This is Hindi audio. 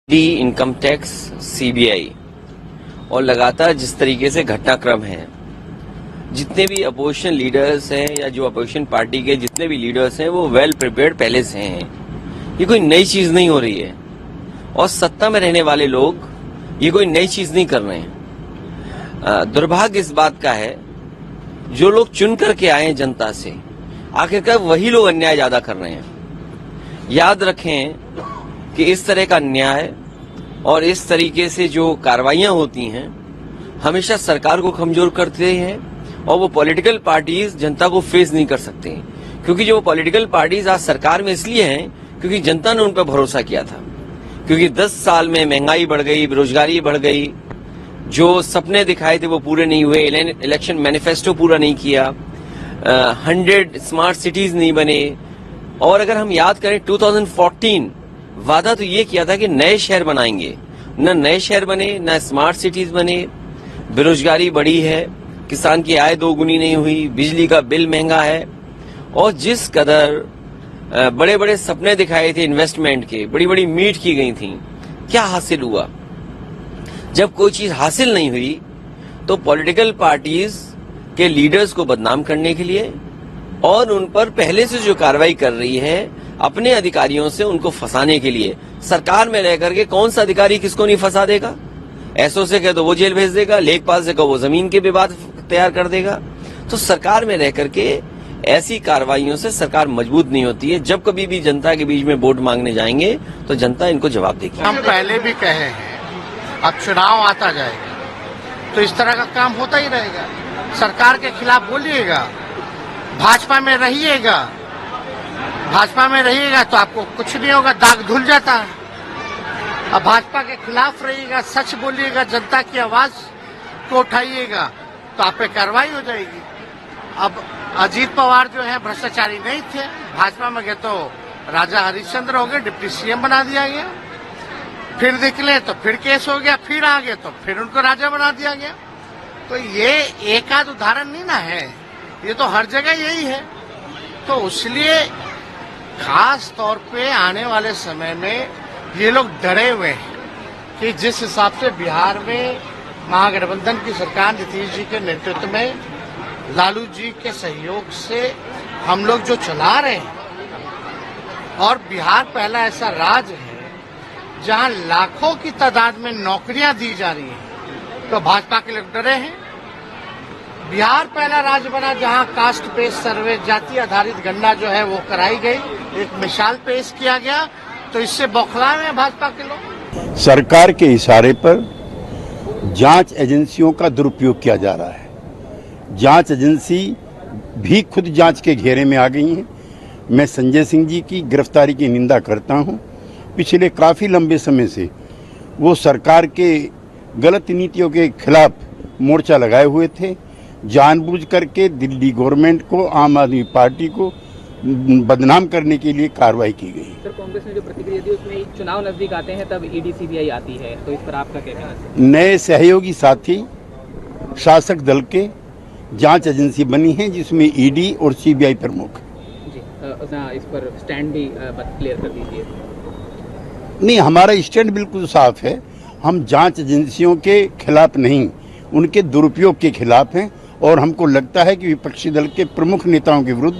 इनकम टैक्स, सीबीआई और लगातार जिस तरीके से घटनाक्रम है, जितने भी अपोजिशन लीडर्स हैं या जो अपोजिशन पार्टी के जितने भी लीडर्स हैं वो वेल प्रिपेयर्ड पहले से हैं। ये कोई नई चीज नहीं हो रही है और सत्ता में रहने वाले लोग ये कोई नई चीज नहीं कर रहे हैं। दुर्भाग्य इस बात का है जो लोग चुन करके आए हैं जनता से, आखिरकार वही लोग अन्याय ज्यादा कर रहे हैं। याद रखें कि इस तरह का न्याय और इस तरीके से जो कार्रवाइयां होती हैं हमेशा सरकार को कमजोर करते हैं और वो पॉलिटिकल पार्टीज जनता को फेस नहीं कर सकते, क्योंकि जो पॉलिटिकल पार्टीज आज सरकार में इसलिए हैं क्योंकि जनता ने उन पर भरोसा किया था। क्योंकि 10 साल में महंगाई बढ़ गई, बेरोजगारी बढ़ गई, जो सपने दिखाए थे वो पूरे नहीं हुए, इलेक्शन मैनिफेस्टो पूरा नहीं किया, 100 स्मार्ट सिटीज नहीं बने। और अगर हम याद करें 2014 वादा तो ये किया था कि नए शहर बनाएंगे, न नए शहर बने, न स्मार्ट सिटीज बने, बेरोजगारी बढ़ी है, किसान की आय दोगुनी नहीं हुई, बिजली का बिल महंगा है। और जिस कदर बड़े बड़े सपने दिखाए थे इन्वेस्टमेंट के, बड़ी बड़ी मीट की गई थी, क्या हासिल हुआ? जब कोई चीज हासिल नहीं हुई तो पॉलिटिकल पार्टीज के लीडर्स को बदनाम करने के लिए और उन पर पहले से जो कार्रवाई कर रही है अपने अधिकारियों से उनको फंसाने के लिए, सरकार में रहकर के कौन सा अधिकारी किसको नहीं फंसा देगा? एसओ से कह दो वो जेल भेज देगा, लेखपाल से कहो वो जमीन के विवाद तैयार कर देगा। तो सरकार में रह करके ऐसी कार्रवाइयों से सरकार मजबूत नहीं होती है। जब कभी भी जनता के बीच में वोट मांगने जाएंगे तो जनता इनको जवाब देगी। हम पहले भी कहे हैं, अब चुनाव आता जाएगा तो इस तरह का काम होता ही रहेगा। सरकार के खिलाफ बोलिएगा, भाजपा में रहिएगा, भाजपा में रहिएगा तो आपको कुछ नहीं होगा, दाग धुल जाता है। अब भाजपा के खिलाफ रहिएगा, सच बोलिएगा, जनता की आवाज को उठाइएगा तो आप पे कार्रवाई हो जाएगी। अब अजीत पवार जो है भ्रष्टाचारी नहीं थे, भाजपा में गए तो राजा हरिश्चंद्र हो गए, डिप्टी सीएम बना दिया गया, फिर निकले तो फिर केस हो गया, फिर आ गए तो फिर उनको राजा बना दिया गया। तो ये एक आध उदाहरण नहीं ना है, ये तो हर जगह यही है। तो इसलिए खास तौर पे आने वाले समय में ये लोग डरे हुए हैं कि जिस हिसाब से बिहार में महागठबंधन की सरकार नीतीश जी के नेतृत्व में लालू जी के सहयोग से हम लोग जो चला रहे हैं, और बिहार पहला ऐसा राज्य है जहां लाखों की तादाद में नौकरियां दी जा रही हैं, तो भाजपा के लोग डरे हैं। बिहार पहला राज्य बना जहां कास्ट बेस सर्वे, जाति आधारित गणना जो है वो कराई गई, एक मिसाल पेश किया गया, तो इससे बौखलाए हैं भाजपा के लोग। सरकार के इशारे पर जांच एजेंसियों का दुरुपयोग किया जा रहा है। जांच एजेंसी भी खुद जांच के घेरे में आ गई हैं। मैं संजय सिंह जी की गिरफ्तारी की निंदा करता हूं। पिछले काफ़ी लंबे समय से वो सरकार के गलत नीतियों के खिलाफ मोर्चा लगाए हुए थे। जानबूझ करके दिल्ली गवर्नमेंट को, आम आदमी पार्टी को बदनाम करने के लिए कार्रवाई की गई। सर, कांग्रेस ने जो प्रतिक्रिया दी उसमें चुनाव नजदीक आते हैं तब ईडी सीबीआई आती है, तो इस पर आपका क्या कहना है? नए सहयोगी साथी शासक दल के जांच एजेंसी बनी है जिसमें ईडी और सीबीआई प्रमुख। जी, इस पर स्टैंड भी क्लियर कर दीजिए। नहीं, हमारा स्टैंड बिल्कुल साफ है। हम जांच एजेंसियों के खिलाफ नहीं, उनके दुरुपयोग के खिलाफ हैं और हमको लगता है कि विपक्षी दल के प्रमुख नेताओं के विरुद्ध